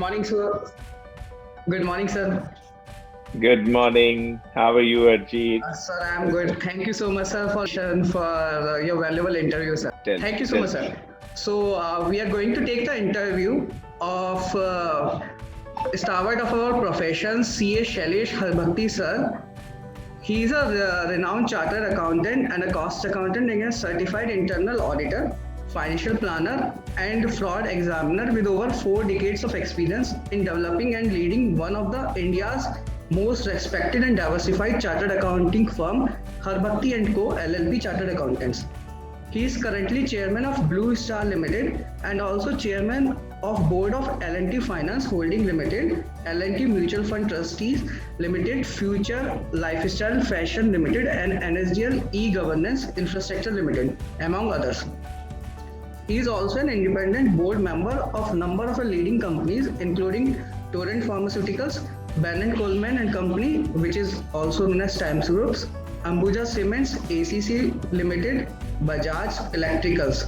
morning, sir. Good morning, sir. Good morning. How are you, Arjit? Sir, I'm good. Thank you so much, sir, for your valuable interview, sir. Thank you so much, sir. So we are going to take the interview of Stalwart of our profession, CA Shailesh Haribhakti, sir. He is a renowned chartered accountant and a cost accountant and a certified internal auditor, financial planner, and fraud examiner with over 4 decades of experience in developing and leading one of the India's most respected and diversified chartered accounting firm, Haribhakti & Co. LLP Chartered Accountants. He is currently chairman of Blue Star Ltd and also chairman of board of L&T Finance Holding Limited, L&T Mutual Fund Trustees Limited, Future Lifestyle Fashion Limited, and NSDL E-Governance Infrastructure Ltd, among others. He is also an independent board member of number of leading companies, including Torrent Pharmaceuticals, Bennett, Coleman and Company, which is also known as Times Groups, Ambuja Cements ACC Ltd, Bajaj Electricals.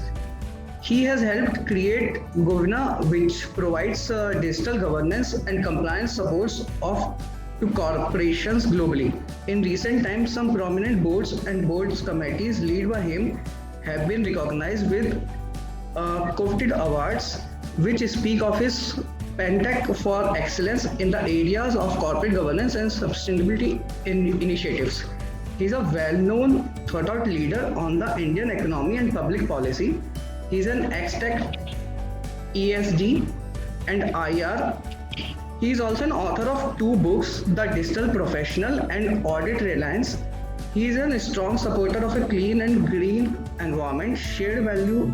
He has helped create Govina, which provides digital governance and compliance supports to corporations globally. In recent times, some prominent boards and boards committees led by him have been recognized with coveted awards, which speak of his Pentec for excellence in the areas of corporate governance and sustainability initiatives. He is a well-known thought-out leader on the Indian economy and public policy. He is an ex-tech ESG and IR. He is also an author of 2 books, The Digital Professional and Audit Reliance. He is a strong supporter of a clean and green environment, shared value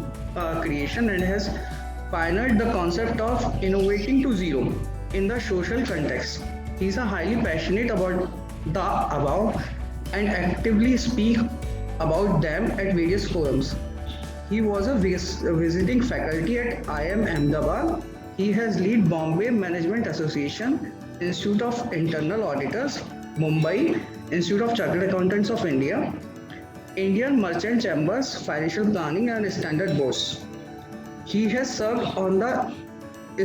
creation, and has pioneered the concept of innovating to zero in the social context. He is highly passionate about the above and actively speak about them at various forums. He was a visiting faculty at IIM Ahmedabad. He has led Bombay Management Association, Institute of Internal Auditors, Mumbai, Institute of Chartered Accountants of India, Indian Merchant Chambers, Financial Planning and Standard Boards. He has served on the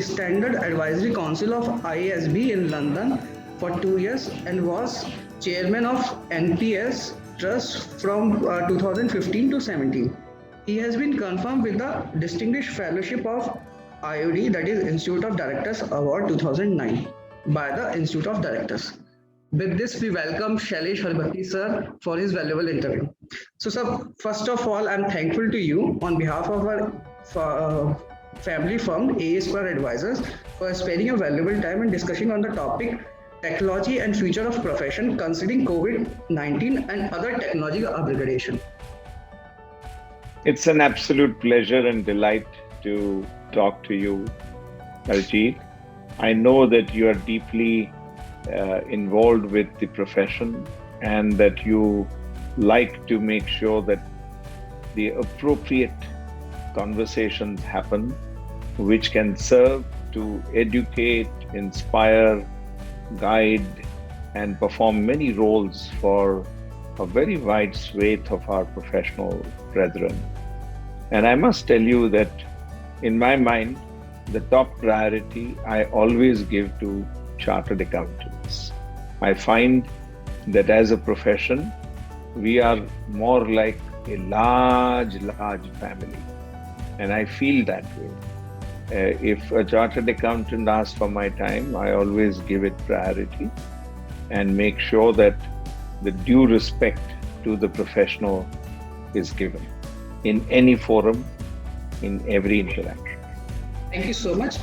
Standard Advisory Council of IASB in London for 2 years and was chairman of NPS Trust from 2015 to 17. He has been confirmed with the Distinguished Fellowship of IOD, that is Institute of Directors Award 2009 by the Institute of Directors. With this, we welcome Shailesh Haribhakti, sir, for his valuable interview. So, sir, first of all, I'm thankful to you on behalf of our family firm, AA Square Advisors, for sparing your valuable time and discussing on the topic technology and future of profession considering COVID-19 and other technology upgradation. It's an absolute pleasure and delight to talk to you, Arjit. I know that you are deeply involved with the profession and that you like to make sure that the appropriate conversations happen which can serve to educate, inspire, guide and perform many roles for a very wide swathe of our professional brethren. And I must tell you that in my mind, the top priority I always give to chartered accountants. I find that as a profession, we are more like a large family. And I feel that way. If a chartered accountant asks for my time, I always give it priority and make sure that the due respect to the professional is given in any forum, in every interaction. Thank you so much.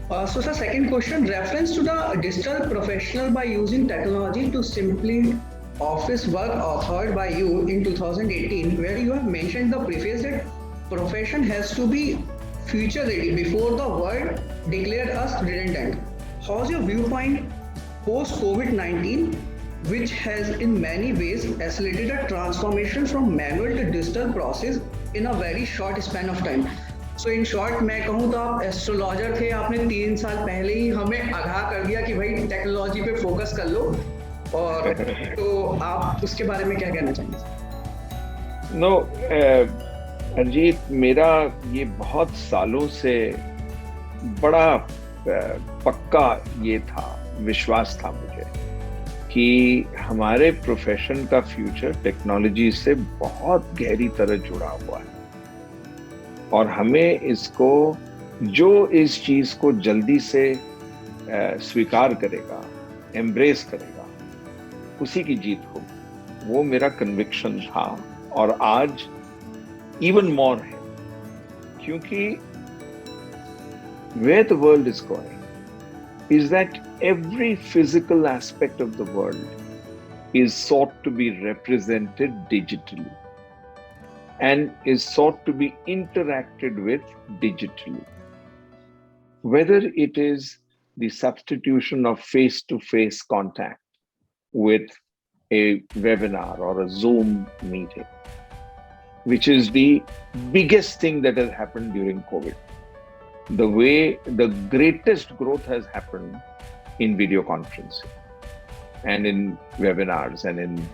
So, sir, second question, reference to the digital professional by using technology to simply office work authored by you in 2018, where you have mentioned the preface that profession has to be future ready before the world declared us redundant. How's your viewpoint post COVID-19, which has in many ways accelerated a transformation from manual to digital process in a very short span of time? So in short, मैं कहूँ तो आप astrologer थे, आपने 3 साल पहले ही हमें आगाह कर दिया कि भाई टेक्नोलॉजी पे फोकस कर लो, और तो आप उसके बारे में क्या कहना चाहेंगे? नो, अरिजीत, मेरा ये बहुत सालों से बड़ा पक्का ये था, विश्वास था मुझे कि हमारे प्रोफेशन का फ्यूचर टेक्नोलॉजी से बहुत गहरी तरह जुड़ा हुआ है और हमें इसको, जो इस चीज को जल्दी से स्वीकार करेगा, एम्ब्रेस करेगा, उसी की जीत होगी। वो मेरा कन्विक्शन था और आज इवन मोर है, क्योंकि where the world is going is that every physical aspect of the world is sought to be represented digitally and is sought to be interacted with digitally. Whether it is the substitution of face-to-face contact with a webinar or a Zoom meeting, which is the biggest thing that has happened during COVID. The way the greatest growth has happened in video conferencing and in webinars and in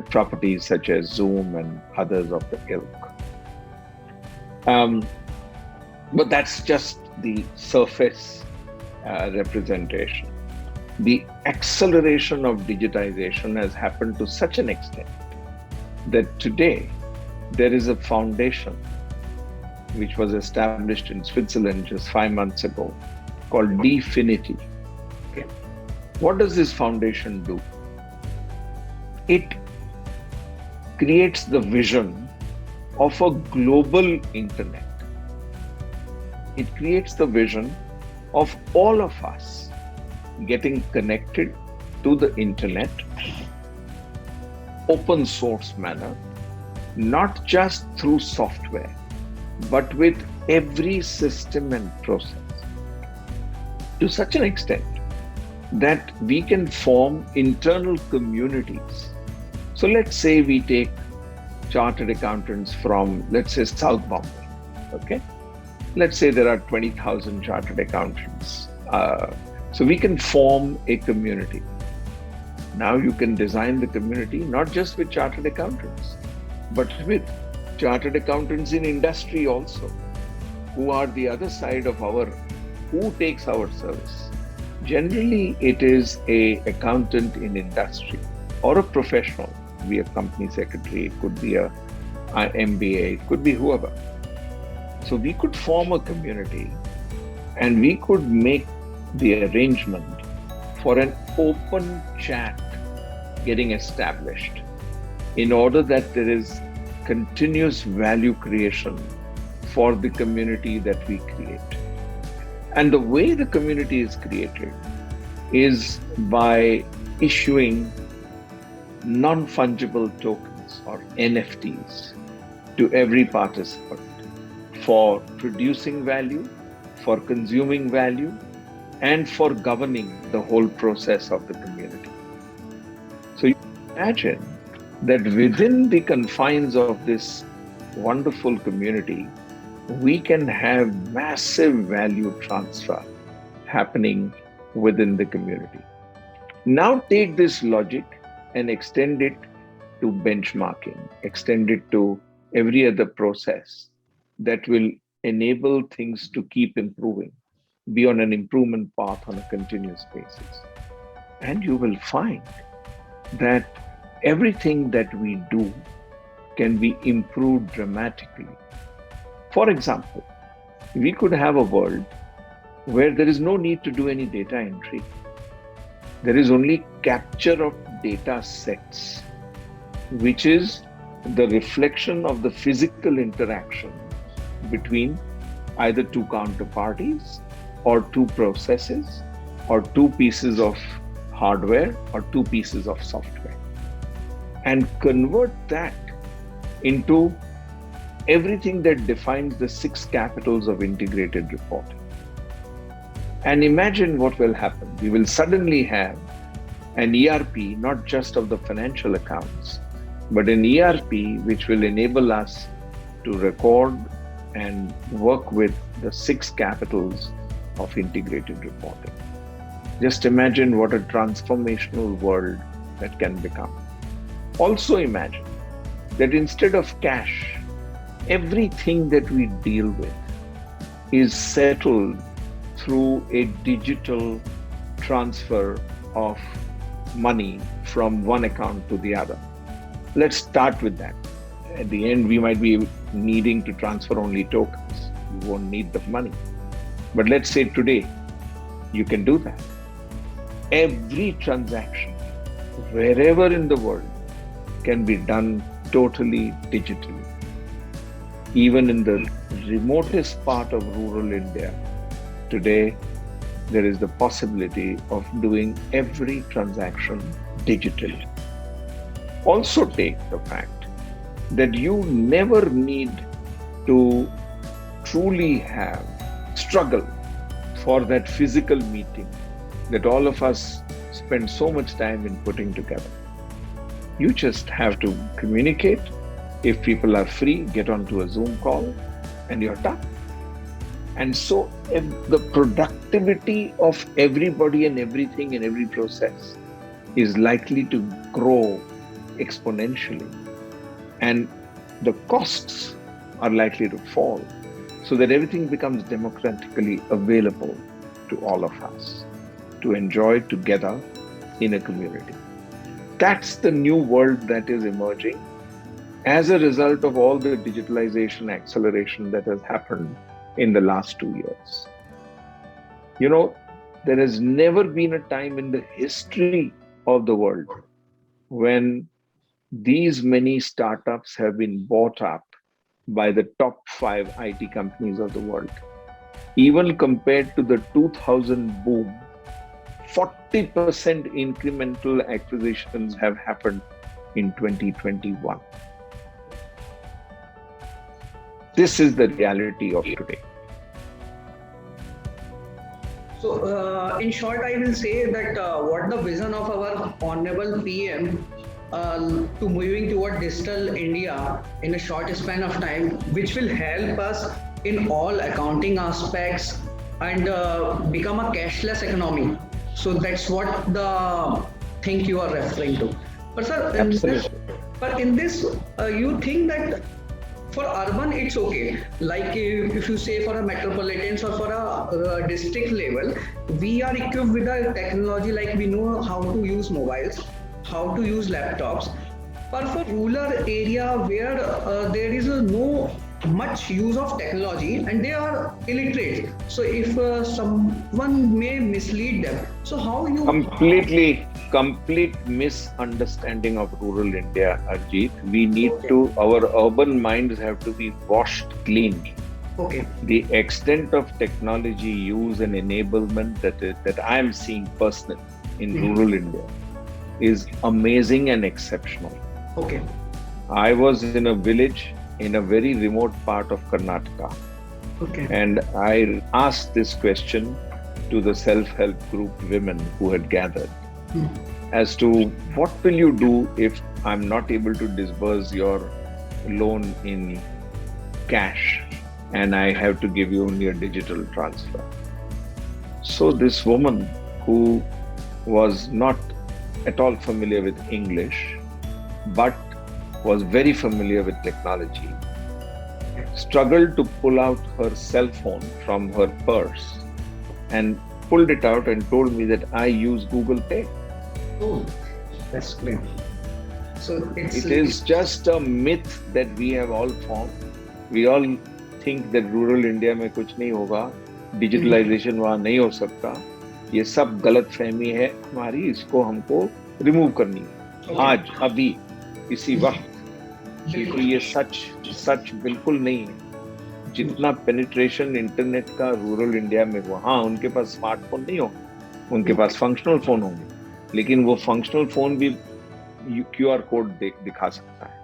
properties such as Zoom and others of the ilk. But that's just the surface representation. The acceleration of digitization has happened to such an extent that today there is a foundation which was established in Switzerland just 5 months ago, called Dfinity. Okay. What does this foundation do? It creates the vision of a global internet. It creates the vision of all of us getting connected to the internet, open source manner, not just through software, but with every system and process, to such an extent that we can form internal communities. So let's say we take chartered accountants from, let's say, South Bombay, okay? Let's say there are 20,000 chartered accountants. So we can form a community. Now you can design the community not just with chartered accountants, but with chartered accountants in industry also, who are the other side of who takes our service. Generally, it is a accountant in industry or a professional, could be a company secretary, it could be a MBA, it could be whoever. So we could form a community and we could make the arrangement for an open chat getting established in order that there is continuous value creation for the community that we create. And the way the community is created is by issuing non-fungible tokens or NFTs to every participant for producing value, for consuming value, and for governing the whole process of the community. So you imagine that within the confines of this wonderful community, we can have massive value transfer happening within the community. Now take this logic and extend it to benchmarking, extend it to every other process that will enable things to keep improving, be on an improvement path on a continuous basis. And you will find that everything that we do can be improved dramatically. For example, we could have a world where there is no need to do any data entry. There is only capture of data sets, which is the reflection of the physical interaction between either two counterparties or two processes or two pieces of hardware or two pieces of software, and convert that into everything that defines the 6 capitals of integrated reporting. And imagine what will happen. We will suddenly have an ERP, not just of the financial accounts, but an ERP which will enable us to record and work with the 6 capitals of integrated reporting. Just imagine what a transformational world that can become. Also imagine that instead of cash, everything that we deal with is settled through a digital transfer of money from one account to the other. Let's start with that. At the end, we might be needing to transfer only tokens. You won't need the money. But let's say today, you can do that. Every transaction, wherever in the world, can be done totally digitally. Even in the remotest part of rural India, today, there is the possibility of doing every transaction digitally. Also take the fact that you never need to truly struggle for that physical meeting that all of us spend so much time in putting together. You just have to communicate. If people are free, get onto a Zoom call and you're done. And so the productivity of everybody and everything in every process is likely to grow exponentially. And the costs are likely to fall so that everything becomes democratically available to all of us to enjoy together in a community. That's the new world that is emerging as a result of all the digitalization acceleration that has happened in the last 2 years. You know, there has never been a time in the history of the world when these many startups have been bought up by the top 5 IT companies of the world. Even compared to the 2000 boom, 40% incremental acquisitions have happened in 2021. This is the reality of today. So, in short, I will say that what the vision of our Honorable PM to moving toward digital India in a short span of time, which will help us in all accounting aspects and become a cashless economy. So that's what the thing you are referring to. But sir, in this, you think that for urban it's okay. Like if you say for a metropolitans or for a district level, we are equipped with a technology, like we know how to use mobiles, how to use laptops. But for rural area where there is no much use of technology and they are illiterate, so if someone may mislead them, so how you complete misunderstanding of rural India, Arjit. We need our urban minds have to be washed clean. Okay. The extent of technology use and enablement that I am seeing personally in rural India is amazing and exceptional. Okay. I was in a village in a very remote part of Karnataka. Okay. And I asked this question to the self-help group women who had gathered as to what will you do if I'm not able to disburse your loan in cash and I have to give you only a digital transfer. So this woman, who was not at all familiar with English, but was very familiar with technology, struggled to pull out her cell phone from her purse and pulled it out and told me that I use Google Pay. Oh, that's great. So it is just a myth that we have all formed. We all think that rural India में कुछ नहीं होगा, digitalization वहाँ नहीं हो सकता. ये सब गलत फहमी है हमारी, इसको हमको रिमूव करनी है आज अभी इसी वक्त, क्योंकि ये सच बिल्कुल नहीं है. जितना पेनिट्रेशन इंटरनेट का रूरल इंडिया में हुआ, हाँ उनके पास स्मार्टफोन नहीं होंगे, उनके पास फंक्शनल फोन होंगे, लेकिन वो फंक्शनल फोन भी क्यूआर कोड दिखा सकता है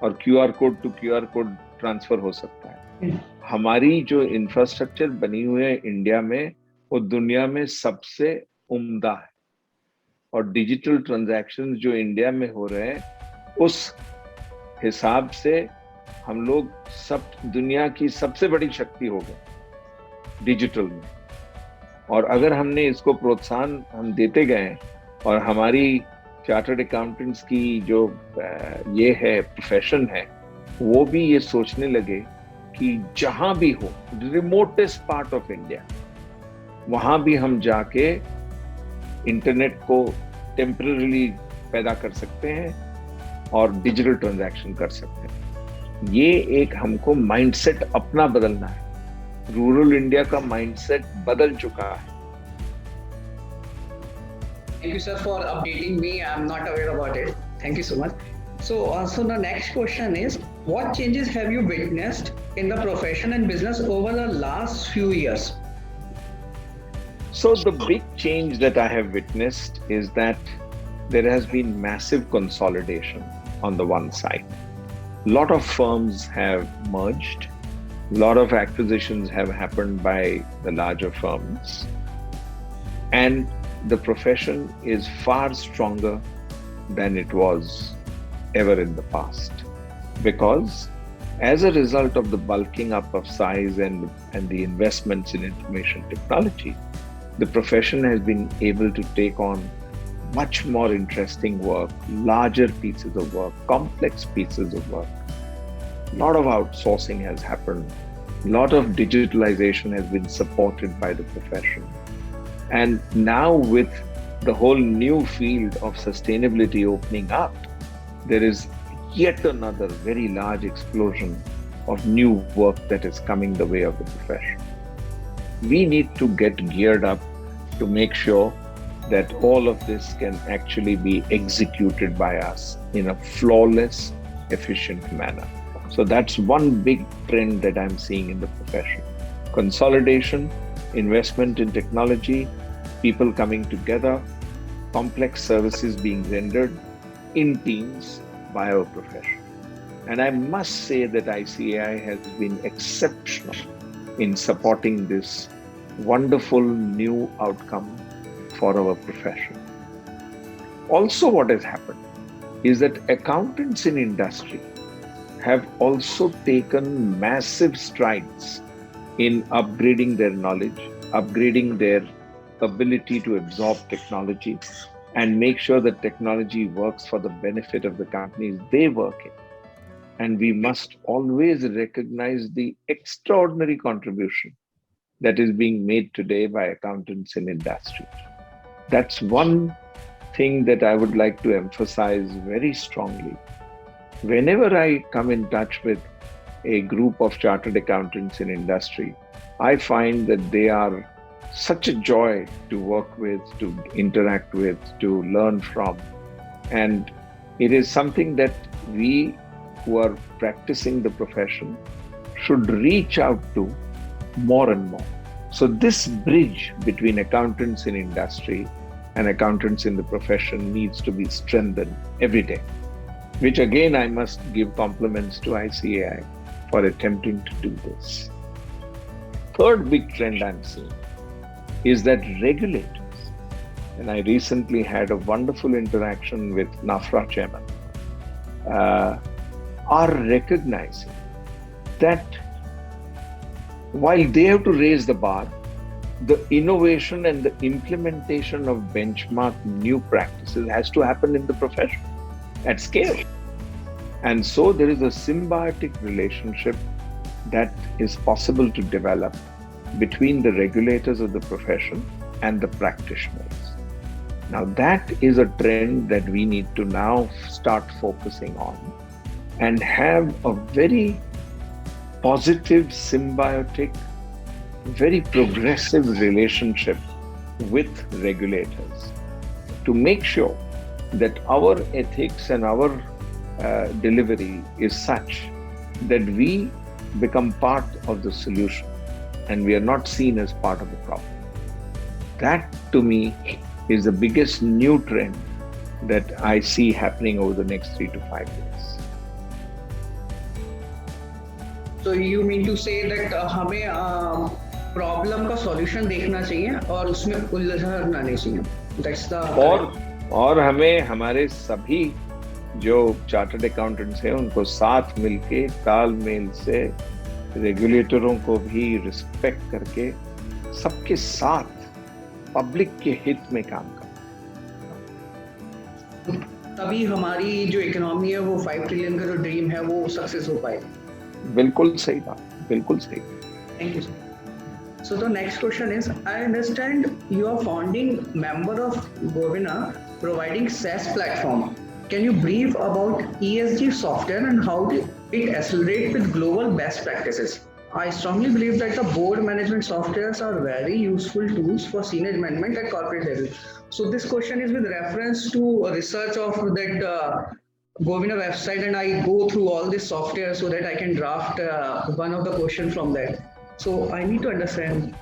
और QR code to QR code transfer हो सकता है. हमारी जो इंफ्रास्ट्रक्चर बनी हुई है इंडिया में, वो दुनिया में सबसे उम्दा है. और डिजिटल ट्रांजैक्शंस जो इंडिया में हो रहे हैं, उस हिसाब से हम लोग सब दुनिया की सबसे बड़ी शक्ति हो गए डिजिटल में. और अगर हमने इसको प्रोत्साहन हम देते गए और हमारी चार्टर्ड अकाउंटेंट्स की जो ये है प्रोफेशन है, वो भी ये सोचने लगे कि जहां भी हो, रिमोटेस्ट पार्ट ऑफ इंडिया, वहां भी हम जाके इंटरनेट को टेम्पररीली पैदा कर सकते हैं और डिजिटल ट्रांजैक्शन कर सकते हैं। ये एक हमको माइंडसेट अपना बदलना है। रूरल इंडिया का माइंडसेट बदल चुका है। Thank you, sir, for updating me. I'm not aware about it. Thank you so much. So the next question is, what changes have you witnessed in the profession and business over the last few years? So the big change that I have witnessed is that there has been massive consolidation on the one side. A lot of firms have merged. A lot of acquisitions have happened by the larger firms. And the profession is far stronger than it was ever in the past. Because as a result of the bulking up of size and the investments in information technology, the profession has been able to take on much more interesting work, larger pieces of work, complex pieces of work. A lot of outsourcing has happened. A lot of digitalization has been supported by the profession. And now with the whole new field of sustainability opening up, there is yet another very large explosion of new work that is coming the way of the profession. We need to get geared up to make sure that all of this can actually be executed by us in a flawless, efficient manner. So that's one big trend that I'm seeing in the profession. Consolidation, investment in technology, people coming together, complex services being rendered in teams by our profession. And I must say that ICAI has been exceptional in supporting this wonderful new outcome for our profession. Also, what has happened is that accountants in industry have also taken massive strides in upgrading their knowledge, upgrading their ability to absorb technology and make sure that technology works for the benefit of the companies they work in. And we must always recognize the extraordinary contribution that is being made today by accountants in industry. That's one thing that I would like to emphasize very strongly. Whenever I come in touch with a group of chartered accountants in industry, I find that they are such a joy to work with, to interact with, to learn from. And it is something that we who are practicing the profession should reach out to more and more. So this bridge between accountants in industry and accountants in the profession needs to be strengthened every day, which again I must give compliments to ICAI for attempting to do this. Third big trend I'm seeing is that regulators, and I recently had a wonderful interaction with NAFRA chairman, are recognizing that while they have to raise the bar, the innovation and the implementation of benchmark new practices has to happen in the profession at scale. And so there is a symbiotic relationship that is possible to develop between the regulators of the profession and the practitioners. Now that is a trend that we need to now start focusing on and have a very positive, symbiotic, very progressive relationship with regulators to make sure that our ethics and our delivery is such that we become part of the solution and we are not seen as part of the problem. That to me is the biggest new trend that I see happening over the next 3 to 5 years. So you mean to say that हमें problem का solution देखना चाहिए और उसमें उलझना नहीं चाहिए. That's the और हमें हमारे सभी जो चार्टर्ड अकाउंटेंट्स हैं उनको साथ मिलके तालमेल से रेगुलेटरों को भी रिस्पेक्ट करके सबके साथ पब्लिक के हित में काम करना. तभी हमारी जो इकोनॉमी है वो 5 ट्रिलियन का जो ड्रीम है वो सक्सेस हो पाएगा. बिल्कुल सही बात, बिल्कुल सही. Thank you sir. So the next question is, I understand you are founding member of Govina providing SaaS platform. Can you brief about ESG software and how it accelerates with global best practices? I strongly believe that the board management softwares are very useful tools for senior management at corporate level. So this question is with reference to a research of that Govina website, and I go through all this software so that I can draft one of the question from that. So I need to understand.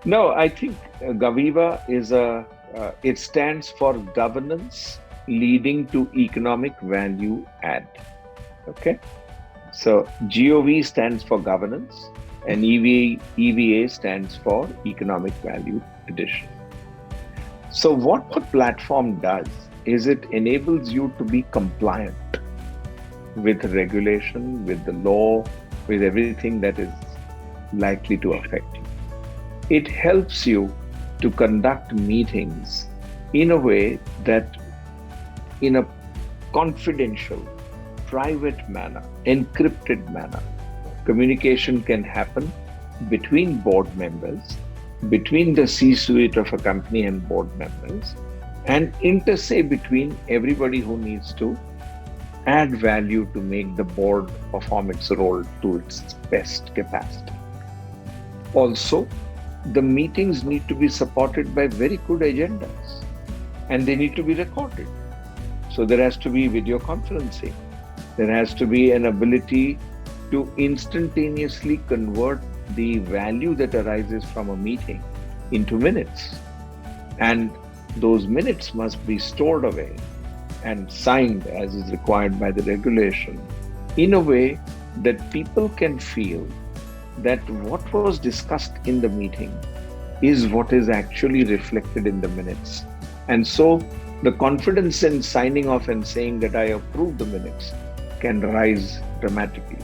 No, I think Gaviva it stands for governance leading to economic value add. Okay. So GOV stands for governance and EVA stands for economic value addition. So what the platform does is it enables you to be compliant with regulation, with the law, with everything that is likely to affect you. It helps you to conduct meetings in a way that in a confidential, private manner, encrypted manner, communication can happen between board members, between the C-suite of a company and board members, and inter se between everybody who needs to add value to make the board perform its role to its best capacity. Also, the meetings need to be supported by very good agendas and they need to be recorded. So there has to be video conferencing. There has to be an ability to instantaneously convert the value that arises from a meeting into minutes. And those minutes must be stored away and signed as is required by the regulation in a way that people can feel that what was discussed in the meeting is what is actually reflected in the minutes. And so the confidence in signing off and saying that I approve the minutes can rise dramatically.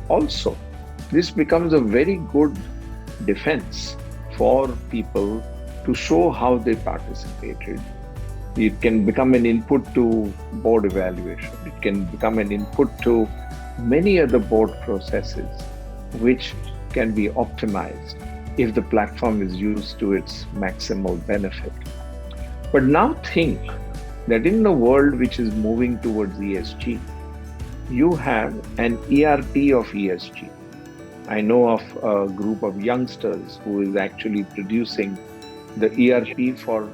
Also, this becomes a very good defense for people to show how they participated. It can become an input to board evaluation. It can become an input to many other board processes, which can be optimized if the platform is used to its maximal benefit. But now think that in a world which is moving towards ESG, you have an ERP of ESG. I know of a group of youngsters who is actually producing the ERP for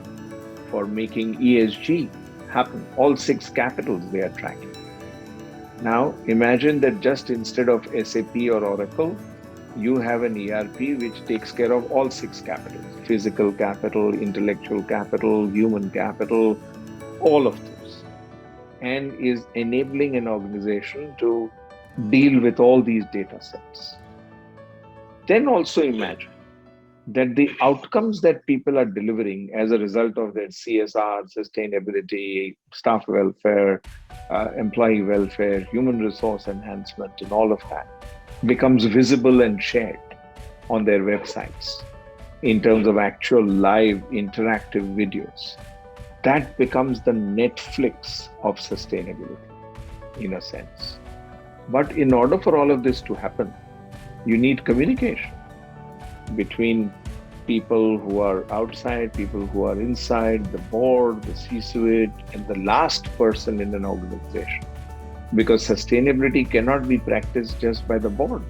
making ESG happen. All 6 capitals they are tracking. Now imagine that just instead of SAP or Oracle, you have an ERP which takes care of all 6 capitals: physical capital, intellectual capital, human capital, all of those, and is enabling an organization to deal with all these data sets. Then also imagine that the outcomes that people are delivering as a result of their CSR, sustainability, staff welfare, employee welfare, human resource enhancement, and all of that becomes visible and shared on their websites in terms of actual live interactive videos. That becomes the Netflix of sustainability, in a sense. But in order for all of this to happen, you need communication between people who are outside, people who are inside, the board, the C-suite, and the last person in an organization. Because sustainability cannot be practiced just by the board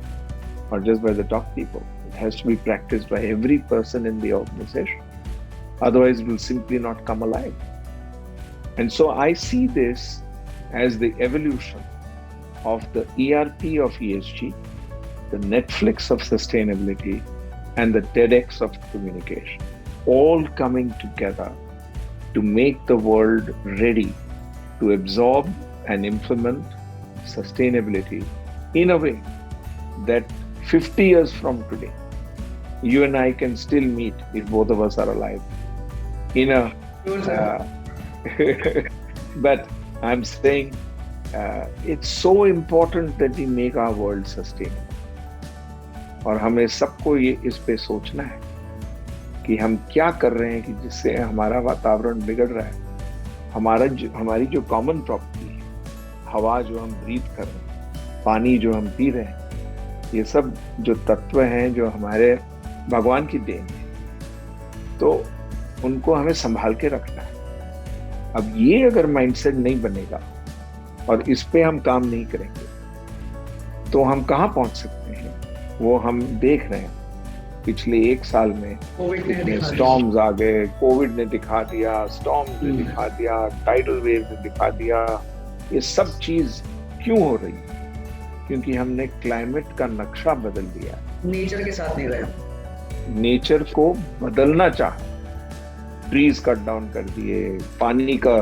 or just by the top people. It has to be practiced by every person in the organization. Otherwise, it will simply not come alive. And so I see this as the evolution of the ERP of ESG, the Netflix of sustainability, and the TEDx of communication, all coming together to make the world ready to absorb and implement sustainability in a way that 50 years from today, you and I can still meet if both of us are alive. But I'm saying it's so important that we make our world sustainable. और हमें सबको ये इस पे सोचना है कि हम क्या कर रहे हैं कि जिससे हमारा वातावरण बिगड़ रहा है। हमारी जो कॉमन प्रॉपर्टी है, हवा जो हम ब्रीथ कर रहे हैं, पानी जो हम पी रहे हैं, ये सब जो तत्व हैं जो हमारे भगवान की देन है, तो उनको हमें संभाल के रखना है। अब ये अगर माइंडसेट नहीं बनेगा और इस पे हम काम नहीं करेंगे तो हम कहाँ पहुंच सकते हैं, वो हम देख रहे हैं। पिछले 1 साल में इतने स्टॉर्म्स आ गए, कोविड ने दिखा दिया, स्टॉर्म्स ने दिखा दिया, टाइडल वेव ने दिखा दिया। ये सब चीज क्यों हो रही है? क्योंकि हमने क्लाइमेट का नक्शा बदल दिया, नेचर के साथ नहीं रहे, नेचर को बदलना चाहा, ट्रीज कट डाउन कर दिए, पानी का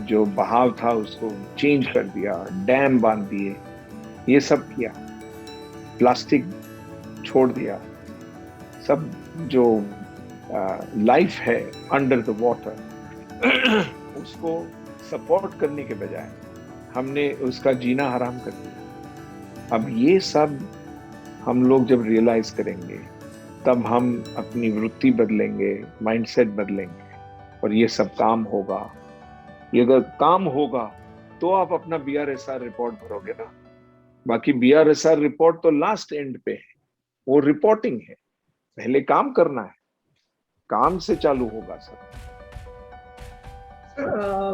जो बहाव था उसको चेंज कर दिया, डैम बांध दिए, ये सब किया, प्लास्टिक छोड़ दिया। सब जो लाइफ है अंडर द वाटर उसको सपोर्ट करने के बजाय हमने उसका जीना हराम कर दिया। अब ये सब हम लोग जब रियलाइज करेंगे तब हम अपनी वृत्ति बदलेंगे, माइंडसेट बदलेंगे और ये सब काम होगा। ये अगर काम होगा तो आप अपना BRSR रिपोर्ट भरोगे ना। बाकी BRSR रिपोर्ट तो लास्ट एंड पे है, वो रिपोर्टिंग है, पहले काम करना है, काम से चालू होगा सब।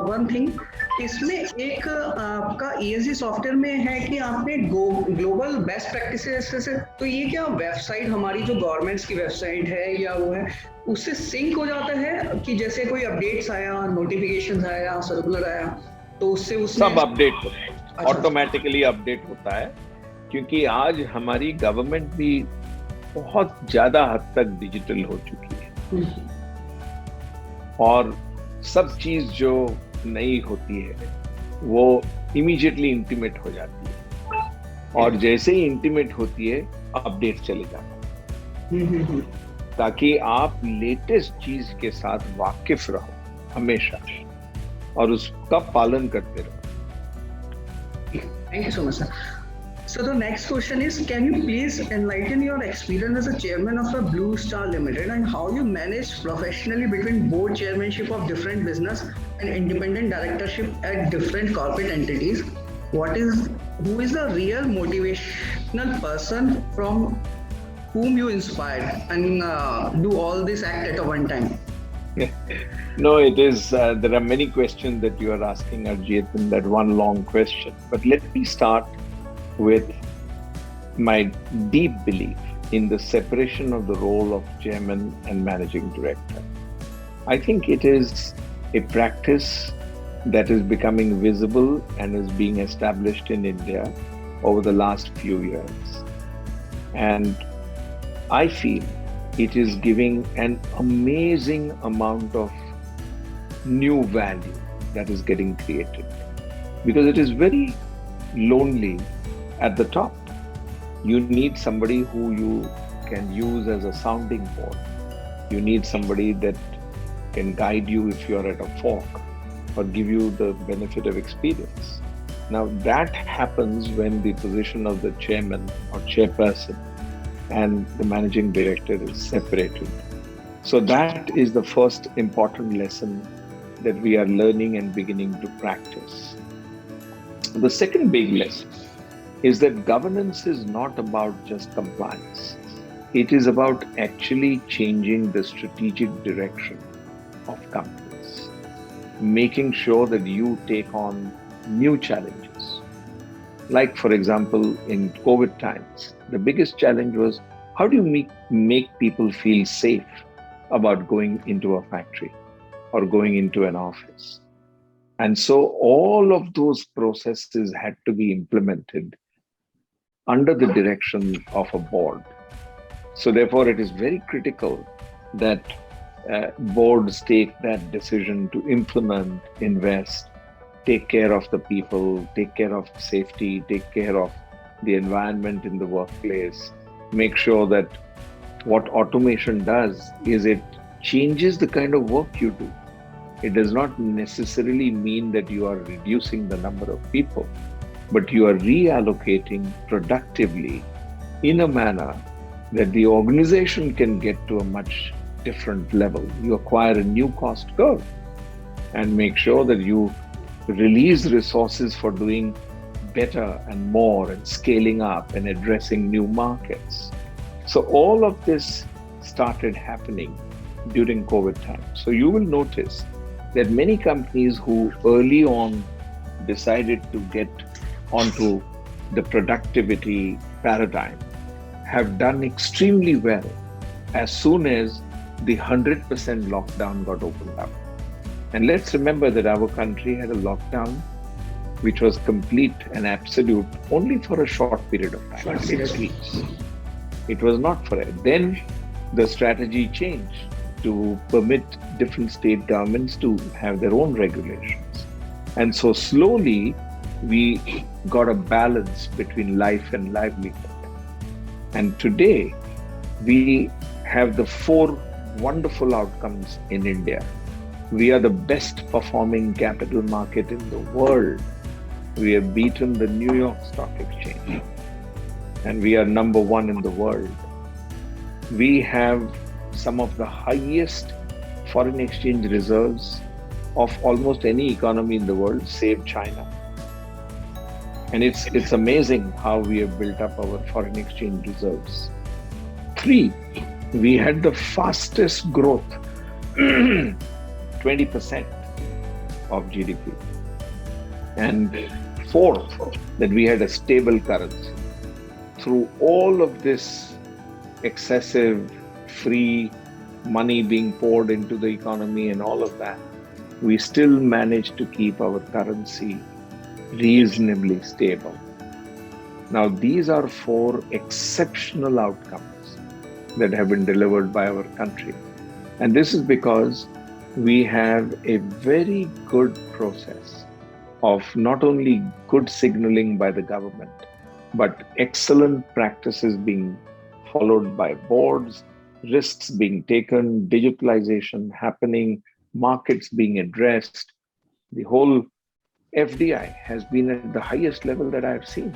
वन थिंग इसमें एक आपका ESG सॉफ्टवेयर में है कि आपने ग्लोबल बेस्ट प्रैक्टिसेस से, तो ये क्या वेबसाइट हमारी जो गवर्नमेंट्स की वेबसाइट है या वो है उससे सिंक हो जाता है कि जैसे कोई अपडेट्स आया, नोटिफिकेशंस आया, सर्कुलर आया तो उससे सब अपडेट होता है, ऑटोमेटिकली अपडेट होता है। क्योंकि आज हमारी गवर्नमेंट भी बहुत ज्यादा हद तक डिजिटल हो चुकी है और सब चीज जो नई होती है वो इमीडिएटली इंटीमेट हो जाती है और जैसे ही इंटीमेट होती है अपडेट चले जाता है, ताकि आप लेटेस्ट चीज के साथ वाकिफ रहो हमेशा और उसका पालन करते रहो। Thank you so much sir. So the next question is, can you please enlighten your experience as a chairman of a Blue Star Limited and how you manage professionally between board chairmanship of different business and independent directorship at different corporate entities? Who is the real motivational person from whom you inspired and do all this act at a one time? No, it is, there are many questions that you are asking, Arjit, in that one long question. But let me start with my deep belief in the separation of the role of chairman and managing director. I think it is a practice that is becoming visible and is being established in India over the last few years. And I feel it is giving an amazing amount of new value that is getting created, because it is very lonely at the top. You need somebody who you can use as a sounding board. You need somebody that can guide you if you're at a fork or give you the benefit of experience. Now that happens when the position of the chairman or chairperson and the managing director is separated. So that is the first important lesson that we are learning and beginning to practice. The second big lesson is that governance is not about just compliance. It is about actually changing the strategic direction of companies, making sure that you take on new challenges. Like, for example, in COVID times, the biggest challenge was, how do you make people feel safe about going into a factory or going into an office? And so all of those processes had to be implemented under the direction of a board. So therefore, it is very critical that boards take that decision to implement, invest, take care of the people, take care of safety, take care of the environment in the workplace, make sure that what automation does is it changes the kind of work you do. It does not necessarily mean that you are reducing the number of people, but you are reallocating productively in a manner that the organization can get to a much different level. You acquire a new cost curve and make sure that you release resources for doing better and more and scaling up and addressing new markets. So all of this started happening during COVID time. So you will notice that many companies who early on decided to get onto the productivity paradigm have done extremely well as soon as the 100% lockdown got opened up. And let's remember that our country had a lockdown which was complete and absolute only for a short period of time, 6 weeks. It was not for it. Then the strategy changed to permit different state governments to have their own regulations. And so slowly we got a balance between life and livelihood. And today we have the 4 wonderful outcomes in India. We are the best performing capital market in the world. We have beaten the New York Stock Exchange and we are number 1 in the world. We have some of the highest foreign exchange reserves of almost any economy in the world, save China. And it's amazing how we have built up our foreign exchange reserves. 3, we had the fastest growth, 20% of GDP. And 4th, that we had a stable currency. Through all of this excessive free money being poured into the economy and all of that, we still managed to keep our currency reasonably stable. Now, these are 4 exceptional outcomes that have been delivered by our country. And this is because we have a very good process of not only good signaling by the government, but excellent practices being followed by boards, risks being taken, digitalization happening, markets being addressed. The whole FDI has been at the highest level that I've seen.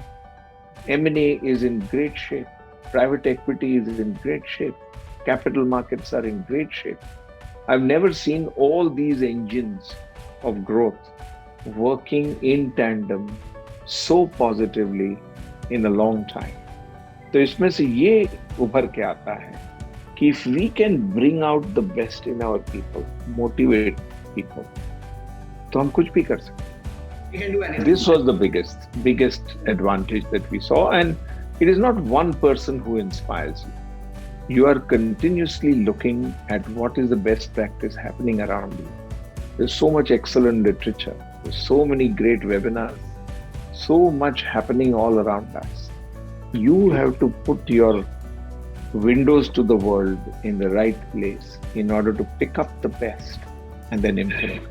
M&A is in great shape. Private equity is in great shape. Capital markets are in great shape. I've never seen all these engines of growth working in tandem so positively in a long time. तो इसमें से ये उभर के आता है कि if we can bring out the best in our people, motivate people, तो हम कुछ भी कर सकते हैं. We can do anything. This was the biggest advantage that we saw, and it is not one person who inspires you. You are continuously looking at what is the best practice happening around you. There's so much excellent literature. There's so many great webinars. So much happening all around us. You have to put your windows to the world in the right place in order to pick up the best and then implement.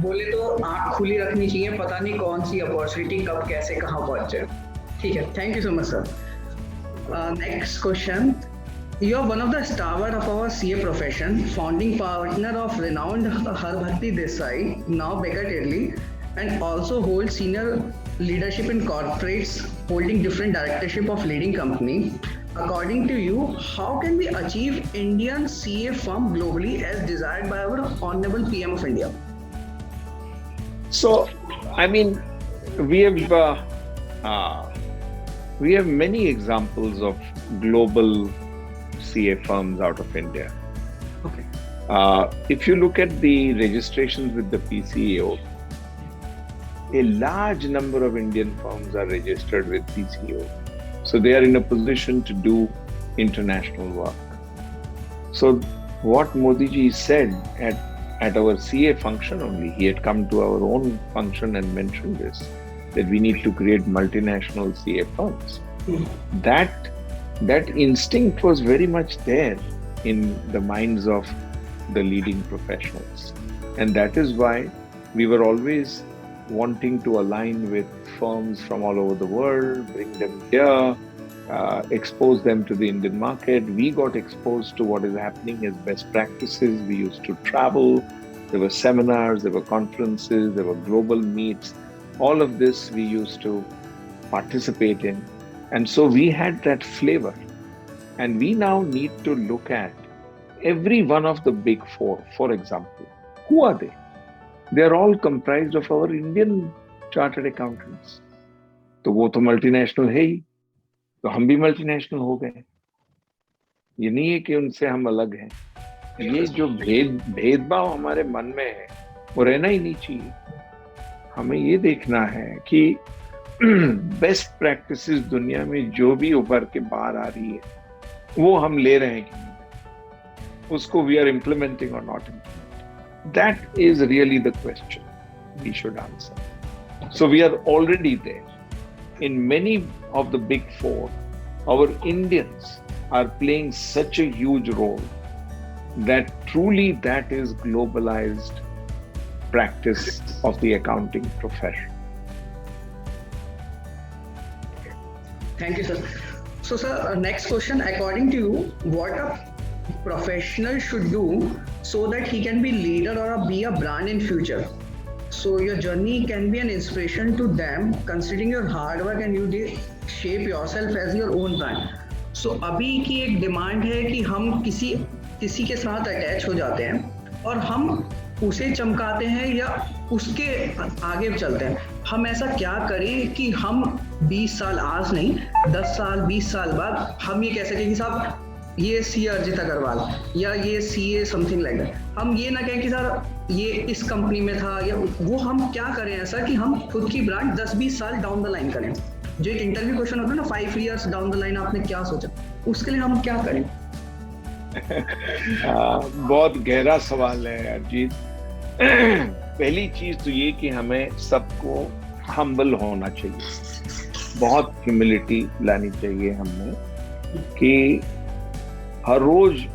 बोले तो आँख खुली रखनी चाहिए, पता नहीं कौन सी opportunity कब कैसे कहाँ पहुँच जाए. ठीक है, thank you so much sir. Next question. You are one of the stalwart of our CA profession, founding partner of renowned Haribhakti Desai, now Bennett Italy, and also hold senior leadership in corporates, holding different directorship of leading company. According to you, how can we achieve Indian CA firm globally as desired by our Honorable PM of India? So, I mean, we have many examples of global CA firms out of India. Okay. If you look at the registrations with the PCAO, a large number of Indian firms are registered with PCAO. So they are in a position to do international work. So what Modi ji said at our CA function only, he had come to our own function and mentioned this, that we need to create multinational CA firms. That instinct was very much there in the minds of the leading professionals. And that is why we were always wanting to align with firms from all over the world, bring them here, expose them to the Indian market. We got exposed to what is happening as best practices. We used to travel. There were seminars, there were conferences, there were global meets. All of this we used to participate in. And so we had that flavor. And we now need to look at every one of the big 4, for example. Who are they? They are all comprised of our Indian chartered accountants. तो वो तो multinational है ही. तो हम भी multinational हो गए। ये नहीं है कि उनसे हम अलग हैं। ये जो भेदभाव हमारे मन में है वो रहना ही नहीं चाहिए। हमें ये देखना है कि बेस्ट प्रैक्टिसेस दुनिया में जो भी उभर के बाहर आ रही है वो हम ले रहे हैं कि नहीं, उसको वी आर इम्प्लीमेंटिंग और not implementing. That is really the question we should answer. So we are already there in many of the big four. Our Indians are playing such a huge role that truly that is globalized practice of the accounting profession. Thank you, sir. So, sir, next question. According to you, what a professional should do so that he can be leader or be a brand in future? So your journey can be an inspiration to them, considering your hard work and you shape yourself as your own brand. सो अभी की एक demand है कि हम किसी के साथ attach हो जाते हैं और हम उसे चमकाते हैं या उसके आगे चलते हैं। हम ऐसा क्या करें कि हम 20 साल आज नहीं 10 साल 20 साल बाद हम ये कह सकें कि साहब ये सी अर्जित अग्रवाल या ये CA समथिंग लाइक दैट। हम ये ना कहें कि सर ये इस कंपनी में था या वो। हम क्या करें ऐसा कि हम खुद की ब्रांड 10-20 साल डाउन द लाइन करें। जो एक इंटरव्यू क्वेश्चन होता है ना, 5 years डाउन द लाइन आपने क्या सोचा, उसके लिए हम क्या करें? बहुत गहरा सवाल है अजीत। पहली चीज तो ये कि हमें सबको हम्बल होना चाहिए, बहुत ह्यूमिलिटी लानी चाहिए हमें कि हर रोज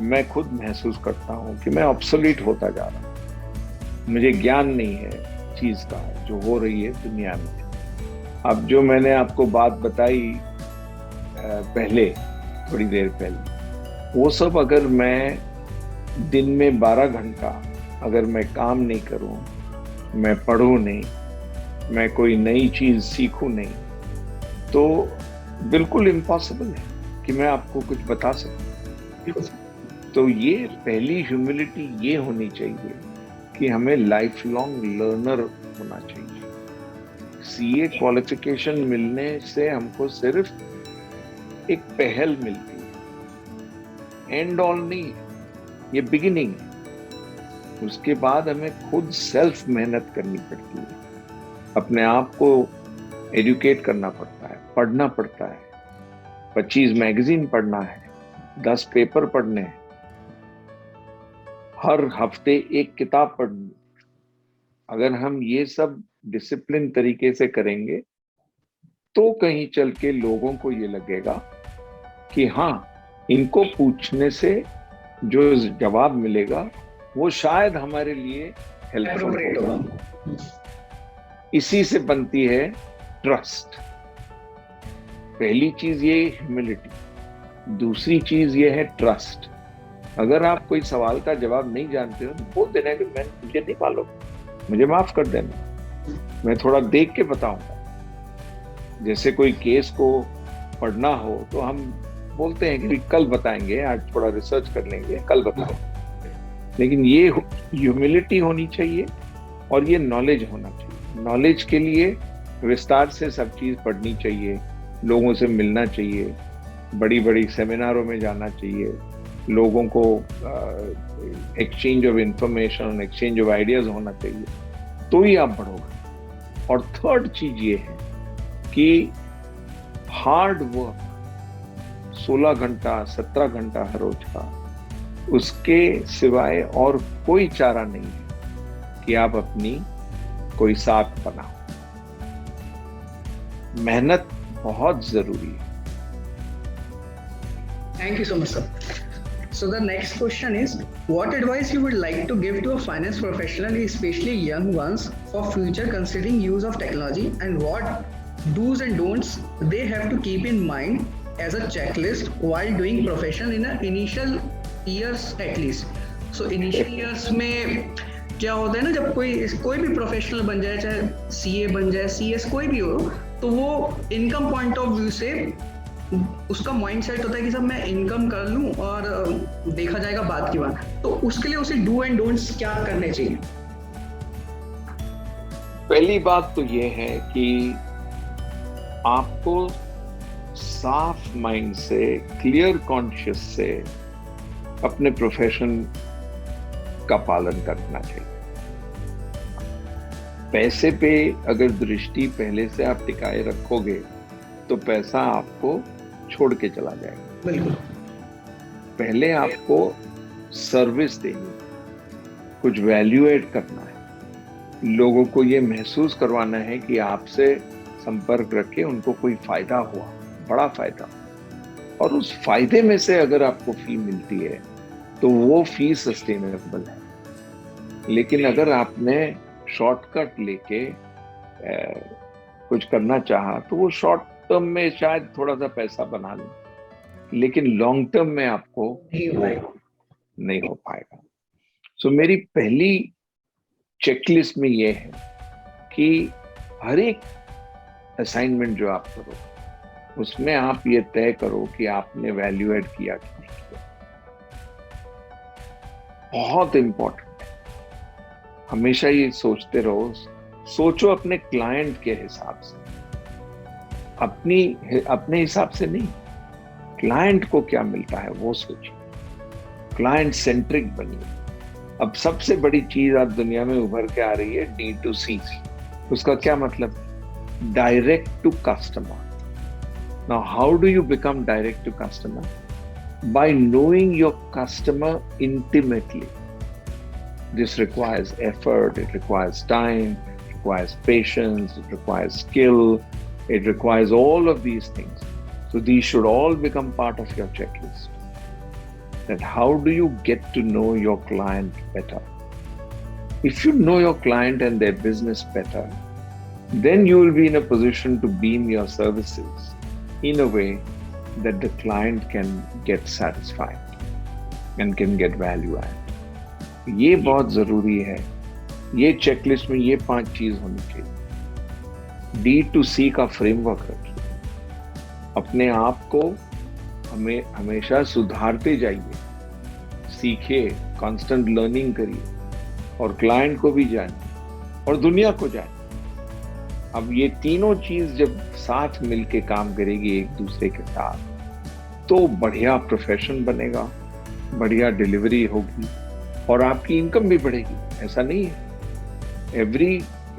मैं खुद महसूस करता हूँ कि मैं ऑब्सोलीट होता जा रहा हूँ। मुझे ज्ञान नहीं है चीज का जो हो रही है दुनिया में। अब जो मैंने आपको बात बताई पहले, थोड़ी देर पहले, वो सब अगर मैं दिन में 12 घंटा अगर मैं काम नहीं करूं, मैं पढूं नहीं, मैं कोई नई चीज सीखूं नहीं, तो बिल्कुल इम्पॉसिबल है कि मैं आपको कुछ बता सकूं। तो ये पहली ह्यूमिलिटी ये होनी चाहिए कि हमें लाइफ लॉन्ग लर्नर होना चाहिए। CA क्वालिफिकेशन मिलने से हमको सिर्फ एक पहल मिलती है, एंड ऑल नहीं, ये बिगिनिंग है। उसके बाद हमें खुद सेल्फ मेहनत करनी पड़ती है, अपने आप को एजुकेट करना पड़ता है, पढ़ना पड़ता है, 25 मैगजीन पढ़ना है, 10 पेपर पढ़ने हैं, हर हफ्ते एक किताब पढ़नी। अगर हम ये सब डिसिप्लिन तरीके से करेंगे तो कहीं चल के लोगों को ये लगेगा कि हाँ, इनको पूछने से जो जवाब मिलेगा वो शायद हमारे लिए हेल्पफुल होगा। इसी से बनती है ट्रस्ट। पहली चीज ये ह्यूमिलिटी, दूसरी चीज ये है ट्रस्ट। अगर आप कोई सवाल का जवाब नहीं जानते हो तो बोल देना कि मुझे नहीं मालूम, मुझे माफ कर देना, मैं थोड़ा देख के बताऊंगा। जैसे कोई केस को पढ़ना हो तो हम बोलते हैं कि कल बताएंगे, आज थोड़ा रिसर्च कर लेंगे, कल बताएंगे। लेकिन ये ह्यूमिलिटी होनी चाहिए और ये नॉलेज होना चाहिए। नॉलेज के लिए विस्तार से सब चीज पढ़नी चाहिए, लोगों से मिलना चाहिए, बड़ी बड़ी सेमिनारों में जाना चाहिए, लोगों को exchange of information, exchange of ideas होना चाहिए, तो ही आप बढ़ोगे। और थर्ड चीज ये है कि हार्ड वर्क, 16 घंटा 17 घंटा हर रोज का, उसके सिवाय और कोई चारा नहीं है कि आप अपनी कोई साख बनाओ। मेहनत बहुत जरूरी है। Thank you so much, sir. So the next question is, what advice you would like to give to a finance professional, especially young ones, for future considering use of technology, and what do's and don'ts they have to keep in mind as a checklist while doing profession in the initial years at least? So initial years में क्या होता है ना, जब कोई भी professional बन जाए, चाहे CA बन जाए, CS कोई भी हो, तो वो इनकम पॉइंट ऑफ व्यू से उसका माइंडसेट होता है कि सब मैं इनकम कर लूं और देखा जाएगा बाद की बात। तो उसके लिए उसे डू एंड डोंट्स क्या करने चाहिए? पहली बात तो ये है कि आपको साफ माइंड से, क्लियर कॉन्शियस से अपने प्रोफेशन का पालन करना चाहिए। पैसे पे अगर दृष्टि पहले से आप टिकाए रखोगे तो पैसा आपको छोड़ के चला जाएगा। बिल्कुल। पहले आपको सर्विस देनी, कुछ वैल्यू एड करना है, लोगों को ये महसूस करवाना है कि आपसे संपर्क रख के उनको कोई फायदा हुआ, बड़ा फायदा, और उस फायदे में से अगर आपको फी मिलती है तो वो फी सस्टेनेबल है। लेकिन अगर आपने शॉर्टकट लेके कुछ करना चाहा तो वो शॉर्ट टर्म में शायद थोड़ा सा पैसा बना ले, लेकिन लॉन्ग टर्म में आपको नहीं हो पाएगा। सो मेरी पहली चेकलिस्ट में ये है कि हर एक असाइनमेंट जो आप करो उसमें आप ये तय करो कि आपने वैल्यू एड किया कि नहीं किया। बहुत इंपॉर्टेंट है। हमेशा ये सोचते रहो, सोचो अपने क्लाइंट के हिसाब से, अपने हिसाब से नहीं। क्लाइंट को क्या मिलता है वो सोचिए, क्लाइंट सेंट्रिक बनिए। अब सबसे बड़ी चीज आज दुनिया में उभर के आ रही है D2C। उसका क्या मतलब? Direct to customer. Now how do you become direct to customer? By knowing your customer intimately. This requires effort, it requires time, it requires patience, it requires skill, it requires all of these things. So these should all become part of your checklist. That how do you get to know your client better? If you know your client and their business better, then you will be in a position to beam your services in a way that the client can get satisfied and can get value add. ये बहुत जरूरी है। ये checklist में ये 5 चीज होनी चाहिए। D2C का फ्रेमवर्क रखिए, अपने आप को हमेशा सुधारते जाइए, सीखिए, कांस्टेंट लर्निंग करिए, और क्लाइंट को भी जानिए और दुनिया को जानिए। अब ये तीनों चीज जब साथ मिलके काम करेगी एक दूसरे के साथ तो बढ़िया प्रोफेशन बनेगा, बढ़िया डिलीवरी होगी और आपकी इनकम भी बढ़ेगी। ऐसा नहीं है,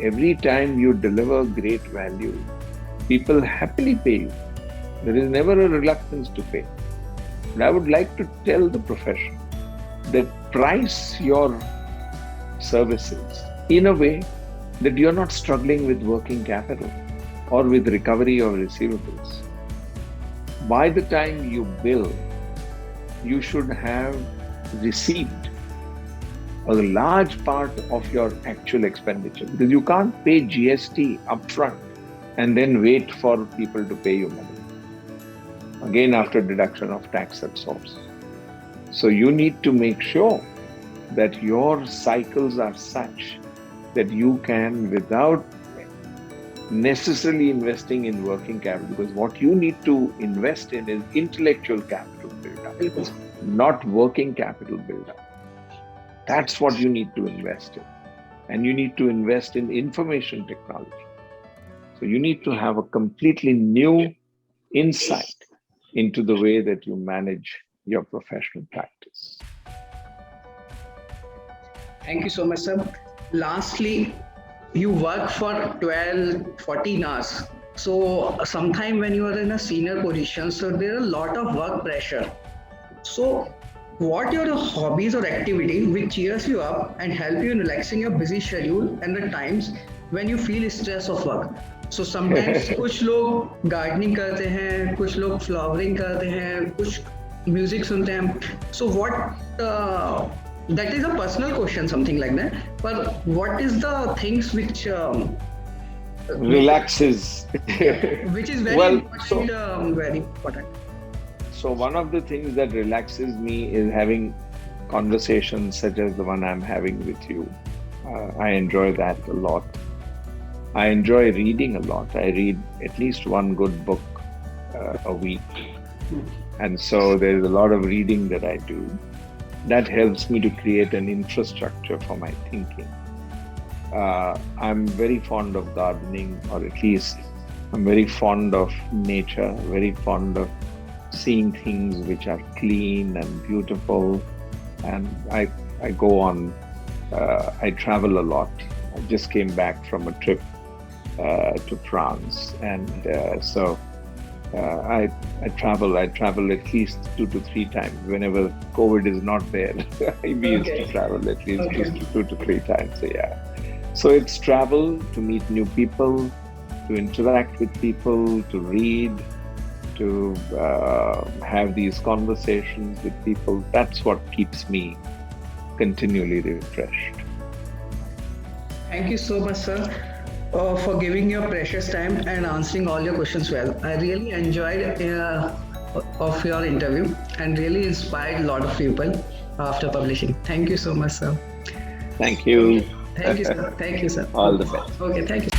every time you deliver great value, people happily pay you. There is never a reluctance to pay. But I would like to tell the profession that price your services in a way that you're not struggling with working capital or with recovery of receivables. By the time you bill, you should have received a large part of your actual expenditure, because you can't pay GST upfront and then wait for people to pay you money. Again, after deduction of tax at source. So you need to make sure that your cycles are such that you can, without necessarily investing in working capital, because what you need to invest in is intellectual capital build-up, not working capital build-up. That's what you need to invest in. And you need to invest in information technology. So you need to have a completely new insight into the way that you manage your professional practice. Thank you so much, sir. Lastly, you work for 12, 14 hours. So sometime when you are in a senior position, so there are a lot of work pressure. So what are your hobbies or activity which cheers you up and help you in relaxing your busy schedule and the times when you feel stress of work? So sometimes कुछ लोग gardening करते हैं, कुछ लोग flowering करते हैं, कुछ music सुनते हैं. So what that is a personal question, something like that. But what is the things which relaxes? Which is very important, very important. So one of the things that relaxes me is having conversations such as the one I'm having with you. I enjoy that a lot. I enjoy reading a lot. I read at least one good book a week. And so there's a lot of reading that I do. That helps me to create an infrastructure for my thinking. I'm very fond of gardening, or at least I'm very fond of nature, very fond of seeing things which are clean and beautiful. And I go on, I travel a lot. I just came back from a trip to France, and so I travel at least 2 to 3 times. Whenever COVID is not there, we used to travel at least 2 to 3 times a year. So it's travel to meet new people, to interact with people, to read, to have these conversations with people. That's what keeps me continually refreshed. Thank you so much, sir, for giving your precious time and answering all your questions well. I really enjoyed of your interview and really inspired a lot of people after publishing. Thank you so much, sir. Thank you. Thank you, sir. Thank you, sir. All the best. Okay, thank you.